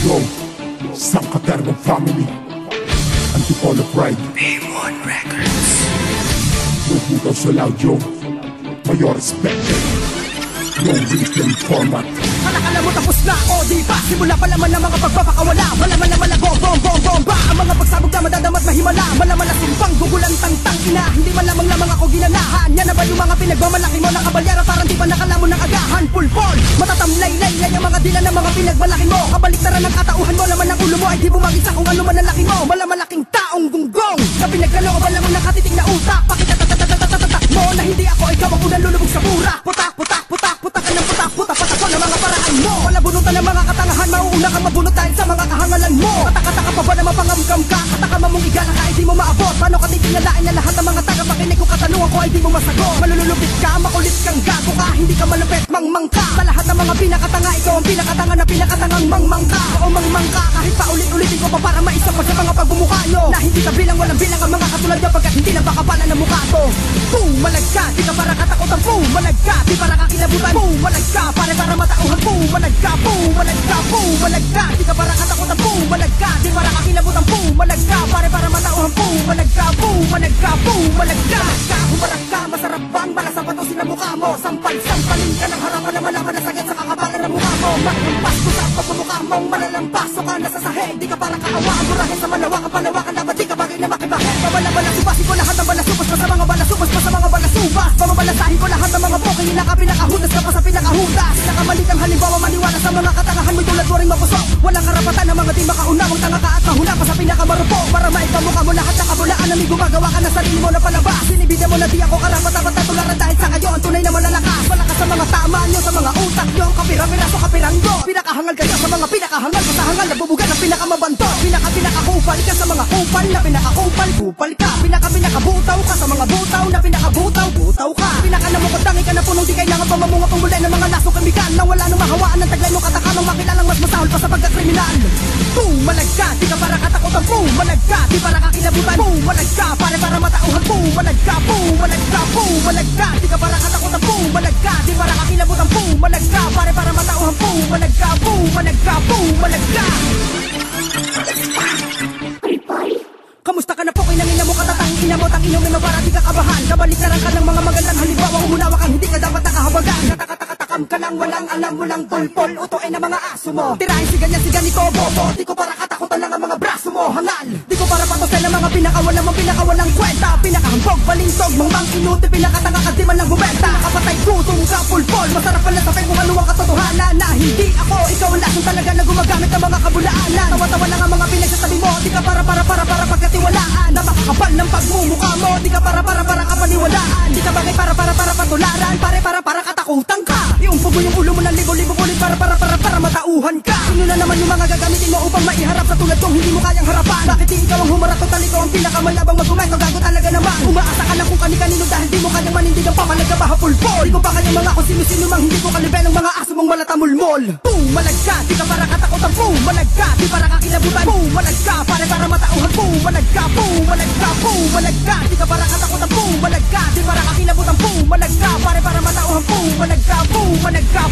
Yo, Sangkatermong family, Antipolo Pride, A1 Records. Lubutaw sa loud yo, mayor respected. No written format. Akala mo tapos na o di ba? Simula pa naman ang mga pagpapakawala. Malaman na malago, bomba ang mga pagsabog na madadamat mahimala. Malaman na sumpang gugulan tang ina. Hindi man lamang ako ginanahan. Yan na ba yung mga pinagmamalaki mo? Nakabalyara parang di ba nakalamon ng agahan? Pulpol, matatamlay-lay yung mga dila ng mga pinagmalaki mo. Kabaliktaran ng katauhan mo. Laman ng ulo mo ay di bumagisa kung ano man ang laki mo. Malamalaking taong gunggong na pinagkalooban lang mo nakatitig na utak. Pakitatatatatatak mo na hindi ako ikaw ang unang lulubog sa mura. Putak ka ng putak ko ng mga paraan mo. Wala bunutan ng mga katangahan. Mauuna kang mabunot dahil sa mga kahangalan mo. Kataka pa ba na mapangamkam ka? Kataka mong igala ka ay di mo maabot. Paano ka titingalain na lahat ng mga tagapakinig kung katanungan ko ay di mo masagot? Malululupit ka, makulit kang gago ka. Hindi ka malupit, mangmang ka. Sa lahat ng mga pinakatanga, ikaw ang pinakatanga na pinakatangang mangmang ka. Oo mangmang ka, kahit pa ulit-ulitin ko pa para maisang sa mga pagbumukha nyo. Na hindi ka bilang, walang bilang ang mga katulad nyo. Pagkat hindi na baka pala ng mukha to. Malag ka, di ka para katakutan. Malag ka, di para kakilabutan. Malag ka, para matauhan. Malag ka, malag ka, di ka para katakutan. Malag ka, di para kakilabutan. Malag ka, para matauhan. Malag ka, malag ka. Humarap ka, masarap bang malasa pa to sinamukha mo. Sampalin ka ng harapan na malaman na sakit sa kakapalan ng mukha mo. Malalampas ko sa pagmumukha mong malalampas. So ka nasa sahig, di ka para kaawa. Ang burahin sa malawakan, palawakan. Dapat di ka bagay na makibakit. Babalasubasin ko lahat ng balasubas pa sa mga balasubas pa sa mga balasubas. Bababalasahin ko lahat ng mga poking na pinakahudas ka pa sa pinakahudas. Nakamalik ang halimbawa maniwala sa mga katangahan mo'y tulad mo rin mapusok. Walang karapatan ng mga di makaunawang tanga ka at mahula pa sa pinakamarupok. Para maikamukha mo lahat ng kabulaan na may gumagawa ka na sarili mo na palabas. Sinibigyan mo na di ako karapat-dapat na tularan dahil sa kayo ang tunay na malalakas. Malakas sa mga tama nyo, sa mga utak nyo. Kapira-piraso, kapiranggo. Pinakahangal kayo sa mga pinakahangal. Pasahangal, nabubugan ang pinakamabantol. Pinakakupal ka sa mga kupal na pinakakupal ka. Pinakabutaw ka sa mga butaw na pinakabutaw ka. Pinakanamukot tangi ka na punong di kailangan pa mamunga pang bulay ng mga lasong kamigan. Na wala nang mahawaan ng taglay mo katakanong makilalang mas masahol pa sa pagkakriminal. Malag ka, di ka para katakutan. Malag ka, di para kakilabutan. Malag ka, para matauhan. Malag ka, malag ka, di ka para katakutan. Malag ka, di para kakilabutan. Malag ka, para matauhan. Malag ka, malag ka. Kamusta ka na po kay nangina mo katatang ina mo tang inumin mo para di ka kabahan. Kabaliktaran ka ng mga magandang halimbawa. Umunawa kang hindi ka dapat nakahabagan. Katakatakam ka lang walang alam mo lang pulpol. Utoin ang mga aso mo. Tirahin si ganito bobo. Di ko para katakutan lang ang mga braso mo. Hangal, di ko para patusin ang mga pinakawalang kwenta. Pinakahambog, balintog, mangmang inuti. Pinakatanga ka di man lang bumenta. Kapatay gutom ka pulpol. Masarap pala sa kung ano ang katotohanan. Na hindi ako, ikaw ang lasong talaga na gumagamit ng mga kabulaanan. Tawa-tawa lang ang mga pinagsasabi mo. Di ka para pagkatiwalaan. Napakakapal ng pagmumukha mo. Di ka para kapaniwalaan. Di ka bagay para patularan. Para katakutan ka. Iumpog mo yung ulo mo ng libo-libo ulit para matauhan ka. Sino na naman yung mga gagamitin mo upang maiharap sa tulad kong hindi mo kayang harapan? Bakit di ikaw ang humarap o taliko ang pinakamalabang magkumento? Gago talaga naman. Umaasa ka lang kung kani-kanino dahil di mo kayang manindig ang pamalag ka ba hapulpol. Di ko pa kayang mga kung sino-sino mang hindi ko kalibel ng mga aso mong malatamulmol. Malag ka, di ka para katakutan. Malag ka, di para kakilabutan. Malag ka, para matauhan. Malag ka, malag ka, di ka para katakutan. Malag ka, di para kakilabutan. Malag ka, para matauhan. Malag ka, malag ka.